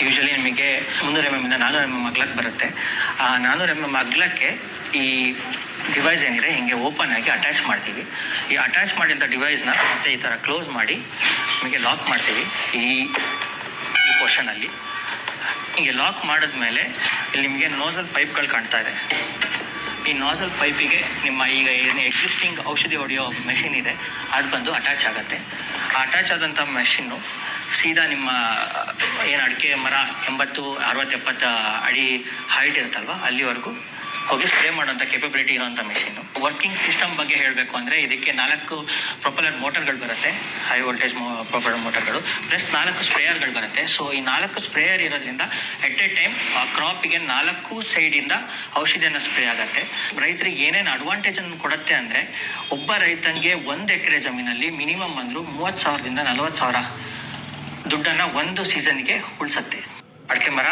Usually ನಿಮಗೆ 300 mm ಇಂದ 400 mm ಅಗ್ಲಕ್ಕೆ ಬರುತ್ತೆ. ಆ 400 mm ಅಗ್ಲಕ್ಕೆ ಈ ಡಿವೈಸ್ ಏನಿದೆ ಹಿಂಗೆ ಓಪನ್ ಆಗಿ ಅಟ್ಯಾಚ್ ಮಾಡ್ತೀವಿ. ಈ ಅಟ್ಯಾಚ್ ಮಾಡಿದಂಥ ಡಿವೈಸ್ನ ಮತ್ತೆ ಈ ಥರ ಕ್ಲೋಸ್ ಮಾಡಿ ನಿಮಗೆ ಲಾಕ್ ಮಾಡ್ತೀವಿ. ಈ ಪೋರ್ಷನಲ್ಲಿ ಹೀಗೆ ಲಾಕ್ ಮಾಡಿದ್ಮೇಲೆ ಇಲ್ಲಿ ನಿಮಗೆ ನೋಸಲ್ ಪೈಪ್ಗಳು ಕಾಣ್ತಾ ಇದೆ. ಈ ನೋಸಲ್ ಪೈಪಿಗೆ ನಿಮ್ಮ ಈಗ ಏನು ಎಕ್ಸಿಸ್ಟಿಂಗ್ ಔಷಧಿ ಹೊಡೆಯೋ ಮೆಷಿನ್ ಇದೆ ಅದು ಬಂದು ಅಟ್ಯಾಚ್ ಆಗುತ್ತೆ. ಆ ಅಟ್ಯಾಚ್ ಆದಂಥ ಮೆಷಿನ್ನು ಸೀದಾ ನಿಮ್ಮ ಏನು ಅಡಿಕೆ ಮರ 80, 60, 70 ಅಡಿ ಹೈಟ್ ಇರುತ್ತಲ್ವ ಅಲ್ಲಿವರೆಗೂ ಹೋಗಿ ಸ್ಪ್ರೇ ಮಾಡೋಂಥ ಕೆಪಬಿಲಿಟಿ ಇರೋಂಥ ಮೆಷಿನು. ವರ್ಕಿಂಗ್ ಸಿಸ್ಟಮ್ ಬಗ್ಗೆ ಹೇಳಬೇಕು ಅಂದರೆ ಇದಕ್ಕೆ 4 ಪ್ರೊಪೆಲರ್ ಮೋಟರ್ಗಳು ಬರುತ್ತೆ, ಹೈ ವೋಲ್ಟೇಜ್ ಪ್ರೊಪೆಲರ್ ಮೋಟರ್ಗಳು, ಪ್ಲಸ್ 4 ಸ್ಪ್ರೇಯರ್ಗಳು ಬರುತ್ತೆ. ಸೊ ಈ 4 ಸ್ಪ್ರೇಯರ್ ಇರೋದ್ರಿಂದ ಎಟ್ ಎ ಟೈಮ್ ಆ ಕ್ರಾಪಿಗೆ 4 ಸೈಡಿಂದ ಔಷಧಿಯನ್ನು ಸ್ಪ್ರೇ ಆಗುತ್ತೆ. ರೈತರಿಗೆ ಏನೇನು ಅಡ್ವಾಂಟೇಜನ್ನು ಕೊಡುತ್ತೆ ಅಂದರೆ ಒಬ್ಬ ರೈತನಿಗೆ 1 ಎಕರೆ ಜಮೀನಲ್ಲಿ ಮಿನಿಮಮ್ ಅಂದರೂ 30,000ದಿಂದ 40,000 ದುಡ್ಡನ್ನು ಒಂದು ಸೀಸನ್ಗೆ ಉಳಿಸುತ್ತೆ. ಅಡಿಕೆ ಮರ